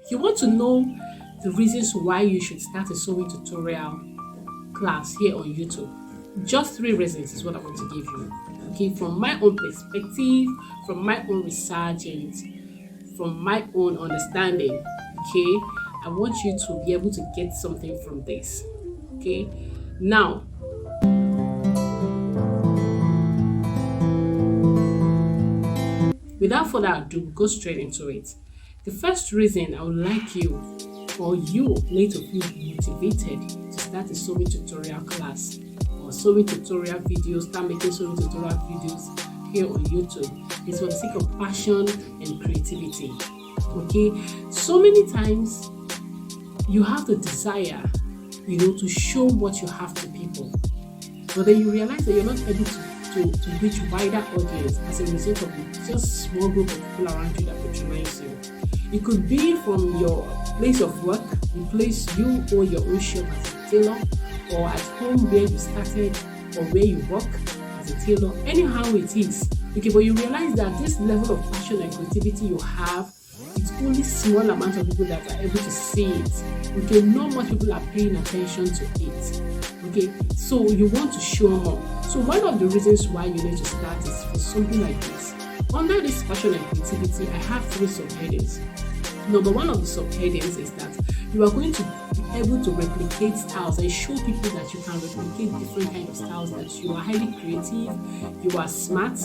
You want to know the reasons why you should start a sewing tutorial class here on YouTube. Just 3 reasons is what I want to give you. Okay, from my own perspective, from my own research, and from my own understanding. Okay, I want you to be able to get something from this. Okay, now without further ado, we'll go straight into it. The first reason I would like you or you need to feel motivated to start a sewing tutorial class or sewing tutorial videos, start making sewing tutorial videos here on YouTube is for the sake of passion and creativity. Okay, so many times you have the desire, to show what you have to people, but then you realize that you're not able to reach wider audience as a result of just small group of people around you that patronize you. It could be from your place of work, the place you own your own shop as a tailor, or at home where you started or where you work as a tailor, anyhow it is. Okay, but you realize that this level of passion and creativity you have, it's only small amount of people that are able to see it. Okay, not much people are paying attention to it. Okay, so you want to show more. So one of the reasons why you need to start is for something like this. Under this passion and creativity, I have 3 subheadings. Number 1 of the subheadings is that you are going to be able to replicate styles and show people that you can replicate different kinds of styles, that you are highly creative, you are smart,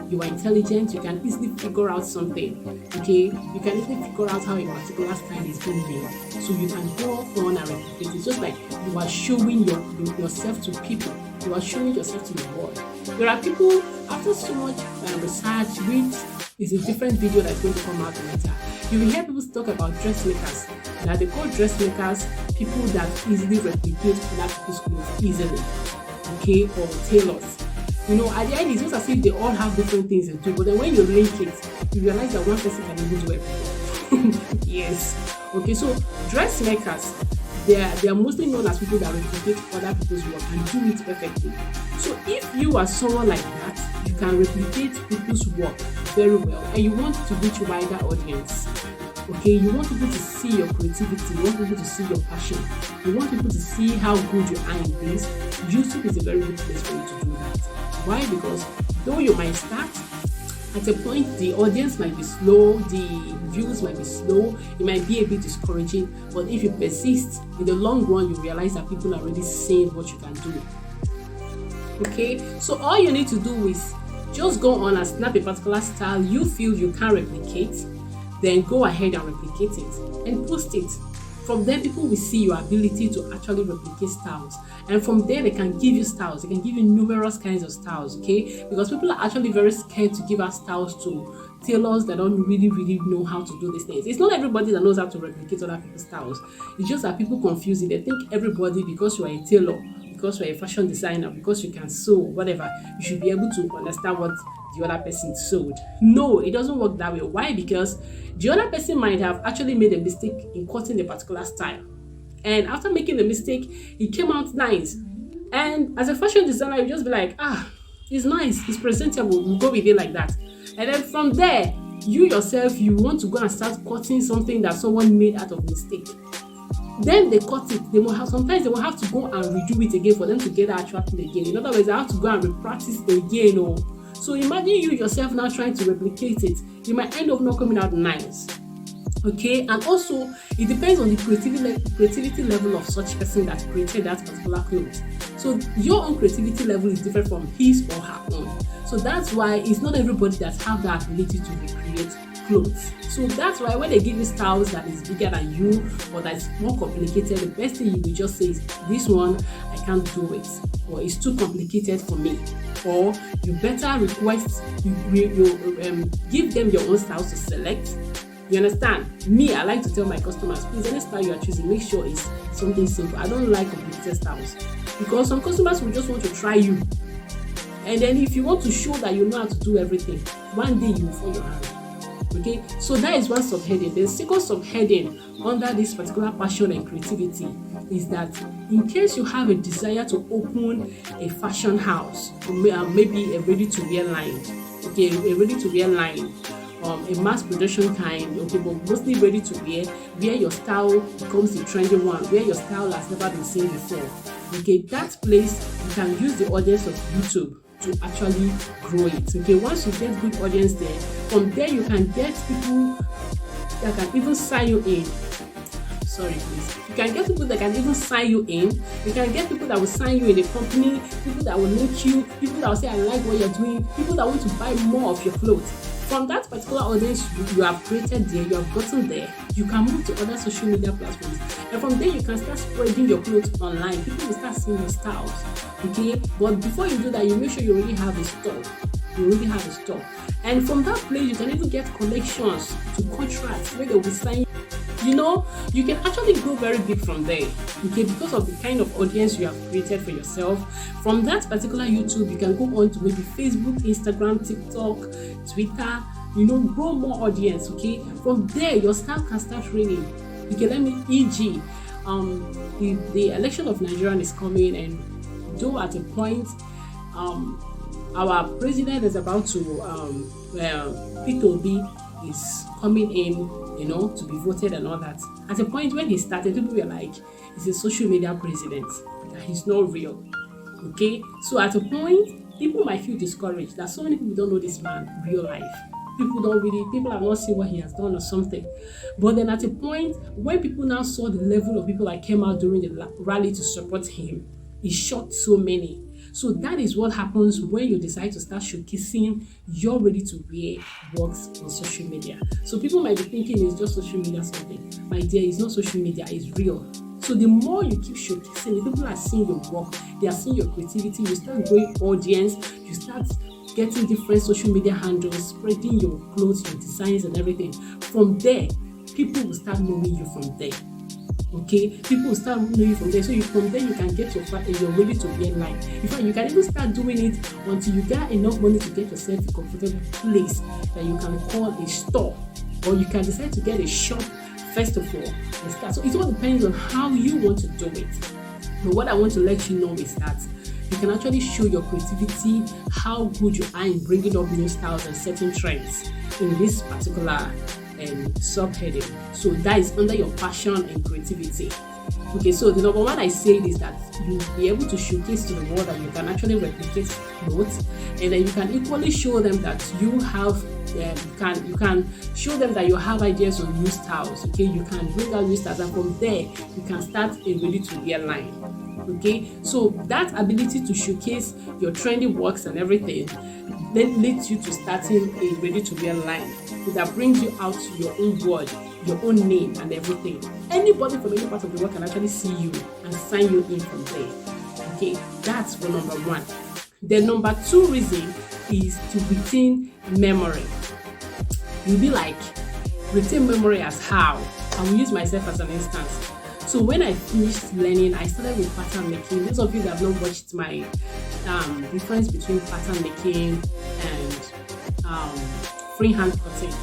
you are intelligent, you can easily figure out something. Okay, you can easily figure out how a particular style is being made. So you can go on and replicate it. Just like you are showing yourself to people, you are showing yourself to the world. There are people, after so much research, which is a different video that's going to come out later, you will hear people talk about dressmakers. Now they call dressmakers people that easily replicate other people's clothes easily, okay, or tailors. At the end, it's just as if they all have different things to do, but then when you link it, you realize that one person can even do everything. Yes. Okay, so dressmakers, they are mostly known as people that replicate other people's work and do it perfectly. So if you are someone like that, you can replicate people's work very well, and you want to reach a wider audience. Okay, you want people to see your creativity, you want people to see your passion, you want people to see how good you are in this. YouTube is a very good place for you to do that. Why? Because though you might start, at a point the audience might be slow, the views might be slow, it might be a bit discouraging, but if you persist, in the long run you realize that people are already seeing what you can do. Okay, so all you need to do is just go on and snap a particular style you feel you can replicate, then go ahead and replicate it and post it. From there, people will see your ability to actually replicate styles. And from there, they can give you styles. They can give you numerous kinds of styles, okay? Because people are actually very scared to give out styles to tailors that don't really know how to do these things. It's not everybody that knows how to replicate other people's styles. It's just that people confuse it. They think everybody, because you are a tailor, because you're a fashion designer, because you can sew, whatever, you should be able to understand what the other person sewed. No, it doesn't work that way. Why? Because the other person might have actually made a mistake in cutting a particular style. And after making the mistake, it came out nice. And as a fashion designer, you just be like, it's nice, it's presentable, we'll go with it like that. And then from there, you yourself, you want to go and start cutting something that someone made out of mistake. Then they cut it. Sometimes they will have to go and redo it again for them to get the actual thing again. In other words, they have to go and repractice again. So imagine you yourself now trying to replicate it. You might end up not coming out nice. Okay, and also it depends on the creativity level of such person that created that particular clothes. So your own creativity level is different from his or her own. So that's why it's not everybody that have that ability to recreate clothes. So that's why when they give you styles that is bigger than you or that is more complicated, the best thing you will just say is, this one I can't do it, or it's too complicated for me. Or you better request, give them your own styles to select. You understand? Me, I like to tell my customers, please, any style you are choosing, make sure it's something simple. I don't like complicated styles because some customers will just want to try you. And then if you want to show that you know how to do everything, one day you will fall your hand. Okay, so that is one subheading. The second subheading under this particular passion and creativity is that in case you have a desire to open a fashion house, or maybe a ready-to-wear line, okay, a ready-to-wear line, a mass production kind, okay, but mostly ready to wear, where your style becomes the trendy one, where your style has never been seen before. Okay, that place you can use the audience of YouTube to actually grow it. Okay, once you get good audience there, from there you can get people that can even sign you in. Sorry, please. You can get people that can even sign you in. You can get people that will sign you in a company, people that will link you, people that will say, I like what you're doing, people that want to buy more of your clothes. From that particular audience you have created there, you have gotten there, you can move to other social media platforms. And from there, you can start spreading your clothes online. People will start seeing your styles. Okay? But before you do that, you make sure you already have a store. And from that place, you can even get connections to contracts where they will sign. You know, you can actually grow very big from there, okay, because of the kind of audience you have created for yourself. From that particular YouTube, you can go on to maybe Facebook, Instagram, TikTok, Twitter, you know, grow more audience, okay. From there, your style can start reigning. Okay, let me, e.g., the election of Nigeria is coming, and though at a point, our president is about to, Peter Obi is coming in, you know, to be voted and all that. At a point when he started, people were like, he's a social media president, that he's not real. Okay, so at a point, people might feel discouraged that so many people don't know this man real life. People have not seen what he has done or something. But then at a point, when people now saw the level of people that came out during the rally to support him, he shocked so many. So that is what happens when you decide to start showcasing your ready-to-wear works on social media. So people might be thinking it's just social media something. My dear, it's not social media, it's real. So the more you keep showcasing, the people are seeing your work, they are seeing your creativity, you start growing audience, you start getting different social media handles, spreading your clothes, your designs and everything. From there, people will start knowing you from there. Okay, people will start knowing you from there. So from there you can get your ready to wear line. In fact, you can even start doing it until you get enough money to get yourself a comfortable place that you can call a store, or you can decide to get a shop first of all and start. So it all depends on how you want to do it. But what I want to let you know is that you can actually show your creativity, how good you are in bringing up new styles and setting trends in this particular subheading. So that is under your passion and creativity. Okay, so the number one I say is that you'll be able to showcase to the world that you can actually replicate clothes, and then you can equally show them that you have you can show them that you have ideas on new styles. Okay, you can bring out new styles, and from there you can start a ready-to-wear line. Okay, so that ability to showcase your trendy works and everything then leads you to starting a ready-to-wear line that brings you out to your own word, your own name and everything. Anybody from any part of the world can actually see you and sign you in from there. Okay, that's for number one. The number two reason is to retain memory. You'll be like, retain memory as how? I will use myself as an instance. So when I finished learning, I started with pattern making. Those of you that have not watched my difference between pattern making and freehand cutting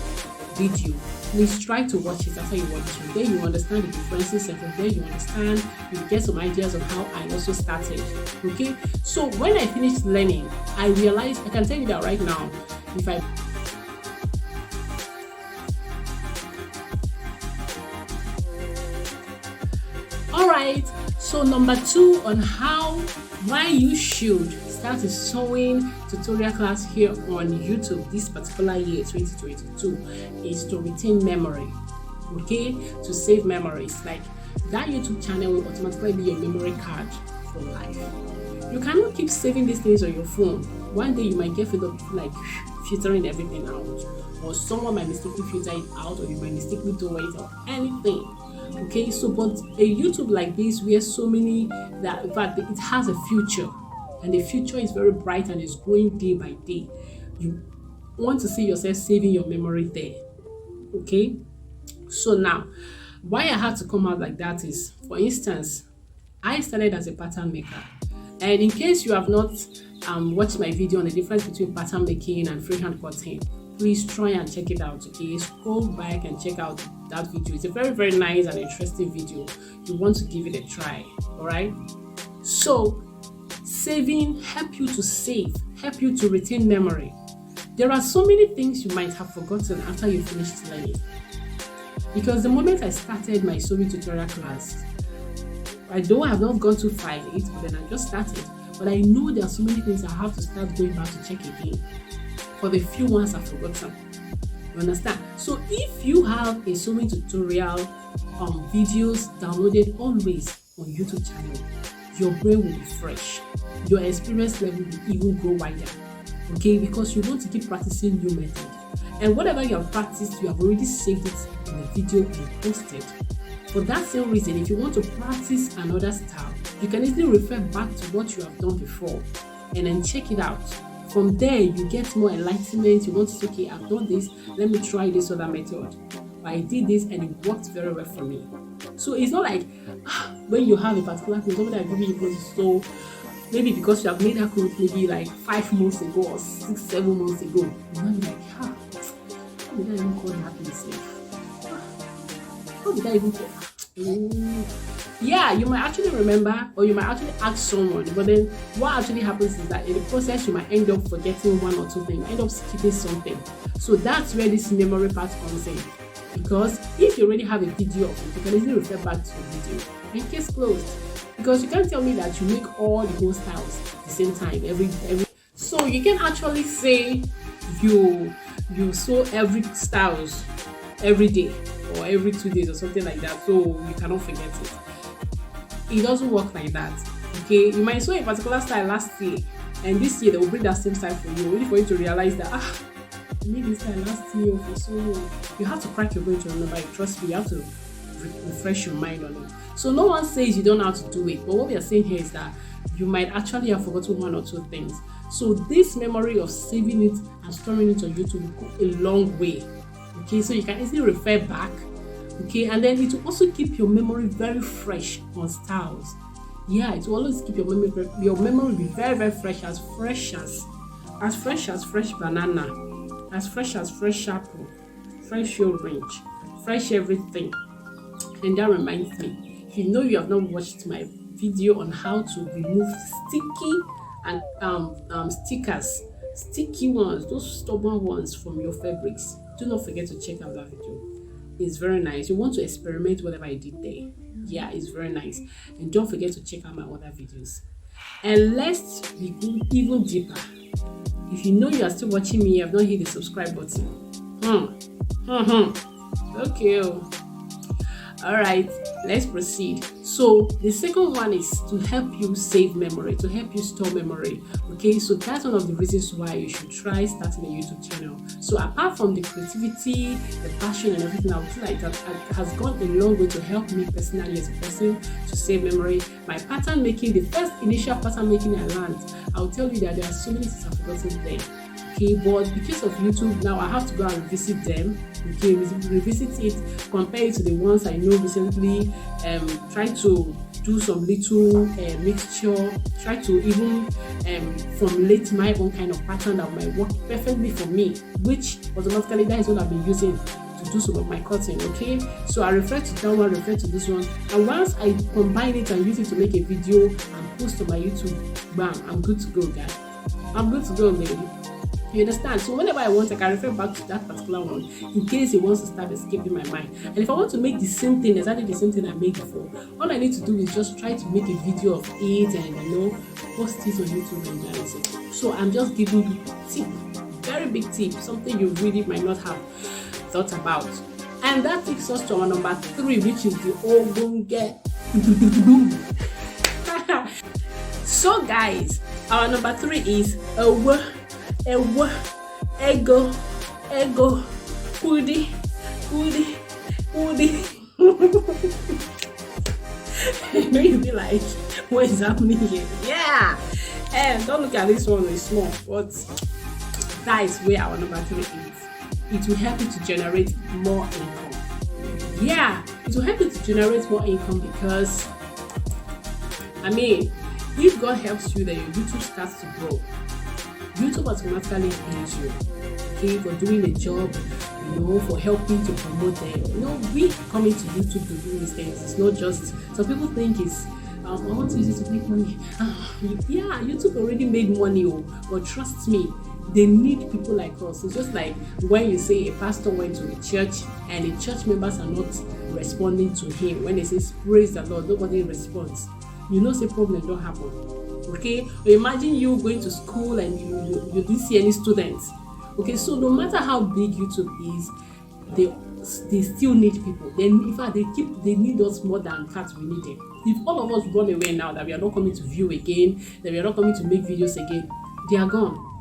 video, please try to watch it after you watch it. Then you understand the differences, and from there you understand, you get some ideas of how I also started. Okay, so when I finished learning, I realized, I can tell you that right now, if I Alright, so number two on why you should start a sewing tutorial class here on YouTube this particular year 2022 is to retain memory. Okay, to save memories. Like that YouTube channel will automatically be your memory card for life. You cannot keep saving these things on your phone. One day you might get fed up like filtering everything out, or someone might mistakenly filter it out, or you might mistakenly do it or anything. Okay, so but a YouTube like this, where so many that in fact it has a future, and the future is very bright and is growing day by day. You want to see yourself saving your memory there. Okay, so now why I had to come out like that is, for instance, I started as a pattern maker, and in case you have not watched my video on the difference between pattern making and freehand cutting, please try and check it out. Okay, scroll back and check out that video. It's a very, very nice and interesting video. You want to give it a try. All right, so saving help you to retain memory. There are so many things you might have forgotten after you finished learning. Because the moment I started my sewing tutorial class, although I have not gone too far in it, but then I just started. But I know there are so many things I have to start going back to check again for the few ones I've forgotten. You understand? So if you have a sewing tutorial videos downloaded always on YouTube channel, your brain will be fresh. Your experience level will even grow wider. Okay, because you want to keep practicing new method. And whatever you have practiced, you have already saved it in the video and posted. For that same reason, if you want to practice another style, you can easily refer back to what you have done before and then check it out. From there, you get more enlightenment. You want to say, okay, I've done this, let me try this other method. I did this and it worked very well for me. So it's not like when you have a particular thing, somebody that maybe you so maybe because you have made that clothes maybe like 5 months ago or 6-7 months ago, you're not like, how did I even call that myself? How did I even call that? Yeah, you might actually remember, or you might actually ask someone, but then what actually happens is that in the process you might end up forgetting one or two things, end up skipping something. So that's where this memory part comes in. Because if you already have a video of it, you can easily refer back to the video and case closed. Because you can't tell me that you make all the whole styles at the same time every. So you can actually say you sew every styles every day or every 2 days or something like that, so you cannot forget it. It doesn't work like that. Okay, you might sew a particular style last year, and this year they will bring that same style for you, only for you to realize that you made this style last year for so long. You have to crack your brain to remember it. Trust me, you have to refresh your mind on it. So no one says you don't know how to do it, but what we are saying here is that you might actually have forgotten one or two things. So this memory of saving it and storing it on YouTube will go a long way. Okay, so you can easily refer back. Okay, and then it will also keep your memory very fresh on styles. Yeah, it will always keep your memory will be very, very fresh as fresh fresh banana, as fresh apple, fresh orange, fresh everything. And that reminds me, if you know you have not watched my video on how to remove sticky and sticky ones, those stubborn ones from your fabrics, do not forget to check out that video. It's very nice. You want to experiment whatever I did there. Yeah, it's very nice. And don't forget to check out my other videos. And let's be even deeper. If you know you are still watching me, you have not hit the subscribe button. Okay. All right, let's proceed. So the second one is to help you save memory, to help you store memory. Okay, so that's one of the reasons why you should try starting a YouTube channel. So apart from the creativity, the passion and everything, I would say like that has gone a long way to help me personally as a person to save memory. My pattern making, the first initial pattern making I learned, I'll tell you that there are so many things I've forgotten there. Okay, but because of YouTube now, I have to go and revisit them. Okay, revisit it, compare it to the ones I know recently. Try to do some little mixture. Try to even formulate my own kind of pattern that might work perfectly for me. Which automatically that is what I've been using to do some of my cutting. Okay, so I refer to that one, refer to this one, and once I combine it and use it to make a video and post on my YouTube, bam, I'm good to go, guys. I'm good to go, lady. You understand? So whenever I want, I can refer back to that particular one in case it wants to start escaping my mind. And if I want to make the same thing, exactly the same thing I made before, all I need to do is just try to make a video of it and post it on YouTube and that is it. So I'm just giving you a tip, very big tip, something you really might not have thought about. And that takes us to our number 3, which is the Ogbonge. So guys, our number 3 is ego, hoodie. You'll be like, what is happening here? Yeah, and don't look at this one, it's small, but that is where our number 3 is. It will help you to generate more income. Yeah, it will help you to generate more income because, if God helps you, then your YouTube starts to grow. YouTube automatically pays you, okay, for doing a job, for helping to promote them. We coming to YouTube to do these things. It's not just, some people think it's, I want to use it to make money. Yeah, YouTube already made money, but trust me, They need people like us. It's just like when you say a pastor went to a church and the church members are not responding to him. When they say praise the Lord, nobody responds. You know, say problem don't happen. Okay, imagine you going to school and you didn't see any students. Okay, so no matter how big YouTube is, they still need people. In fact, they need us more than cats we need them. If all of us run away now, that we are not coming to view again, that we are not coming to make videos again, they are gone.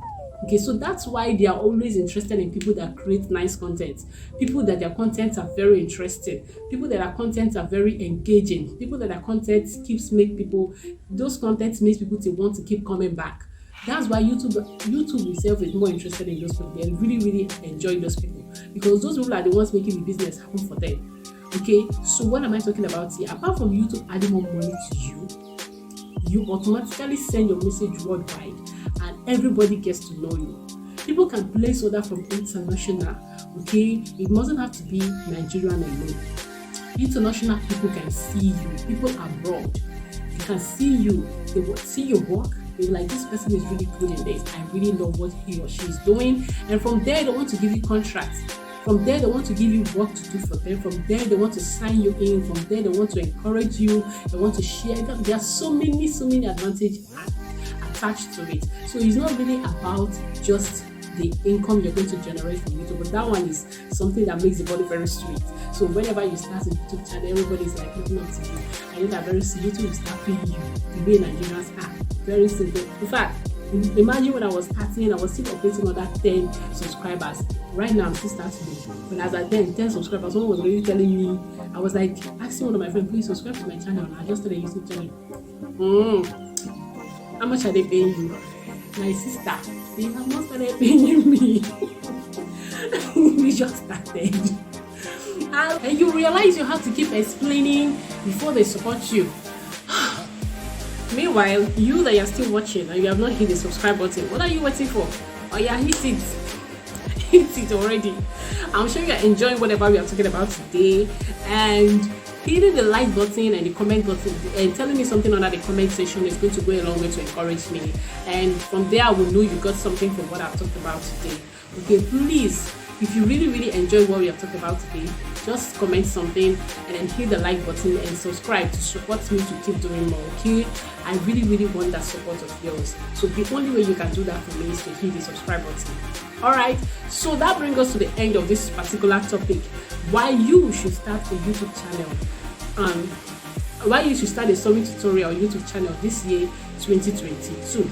Okay, so that's why they are always interested in people that create nice content, people that their contents are very interesting, people that their contents are very engaging, people that their content those contents makes people to want to keep coming back. That's why YouTube itself is more interested in those people. They really enjoy those people, because those people are the ones making the business happen for them. Okay, so what am I talking about here? Apart from YouTube adding more money to you automatically send your message worldwide and everybody gets to know you. People can place order from international. Okay, it mustn't have to be Nigerian alone. International people can see you. People abroad, they can see you. They will see your work. They're like, this person is really good in this. I really love what he or she is doing. And from there, they want to give you contracts. From there, they want to give you work to do for them. From there, they want to sign you in. From there, they want to encourage you. They want to share them. There are so many advantages attached to it. So it's not really about just the income you're going to generate from YouTube, but that one is something that makes the body very sweet. So whenever you start a YouTube channel, everybody's like looking up to you. I know that very soon YouTube will start paying you the way Nigerians are. Very simple. In fact, imagine when I was starting, I was still operating on that 10 subscribers. Right now, I'm still starting. But as I 10 subscribers, someone was already telling me, I was like asking one of my friends, please subscribe to my channel. I just started a YouTube channel. How much are they paying you? My sister, they have not started paying me. We just started. And you realize you have to keep explaining before they support you. Meanwhile, you that you're still watching and you have not hit the subscribe button, what are you waiting for? Oh yeah, hit it. Hit it already. I'm sure you're enjoying whatever we are talking about today, and hitting the like button and the comment button and telling me something under the comment section is going to go a long way to encourage me, and from there I will know you got something from what I've talked about today. Okay, please, if you really enjoy what we have talked about today, just comment something and then hit the like button and subscribe to support me to keep doing more. Okay, I really want that support of yours. So the only way you can do that for me is to hit the subscribe button. Alright, so that brings us to the end of this particular topic, why you should start a YouTube channel, why you should start a sewing tutorial YouTube channel this year 2022.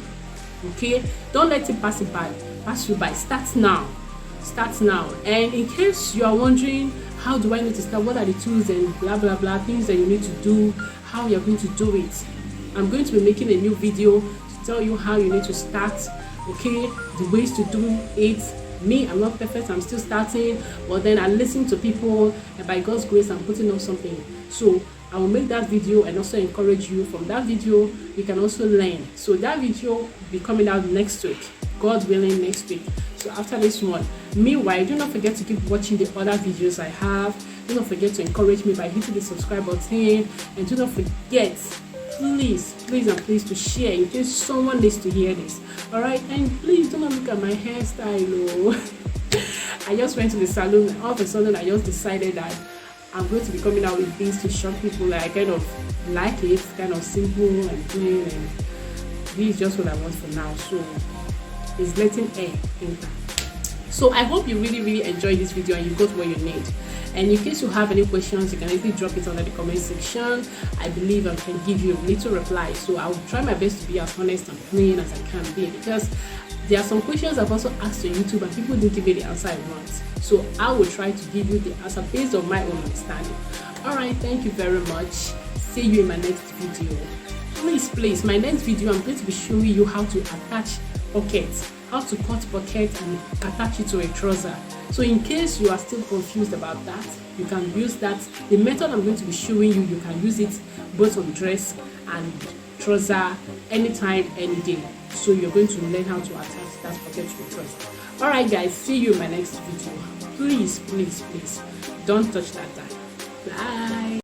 Okay, don't let it pass you by. Start now. And in case you are wondering, how do I need to start, what are the tools and blah things that you need to do, how you're going to do it, I'm going to be making a new video to tell you how you need to start. Okay, the ways to do it. Me, I'm not perfect, I'm still starting, but then I listen to people, and by God's grace I'm putting up something. So I will make that video and also encourage you. From that video you can also learn. So that video will be coming out next week, God willing, next week. So after this one, meanwhile, do not forget to keep watching the other videos I have. Do not forget to encourage me by hitting the subscribe button, and do not forget, please to share in case someone needs to hear this. Alright, and please do not look at my hairstyle. I just went to the salon, all of a sudden I just decided that I'm going to be coming out with things to shock people. I kind of like it, kind of simple and plain, and this is just what I want for now. So it's letting air enter. So I hope you really enjoyed this video and you got what you need. And in case you have any questions, you can easily drop it under the comment section. I believe I can give you a little reply. So I will try my best to be as honest and plain as I can be, because there are some questions I've also asked on YouTube and people didn't give me the answer I want. So I will try to give you the answer based on my own understanding. Alright, thank you very much. See you in my next video. Please, my next video I'm going to be showing you how to attach pockets, how to cut pocket and attach it to a trouser. So in case you are still confused about that, you can use that. The method I'm going to be showing you can use it both on dress and trouser, anytime, any day. So you're going to learn how to attach that pocket to the trouser. Alright guys, see you in my next video. Please don't touch that. Bye.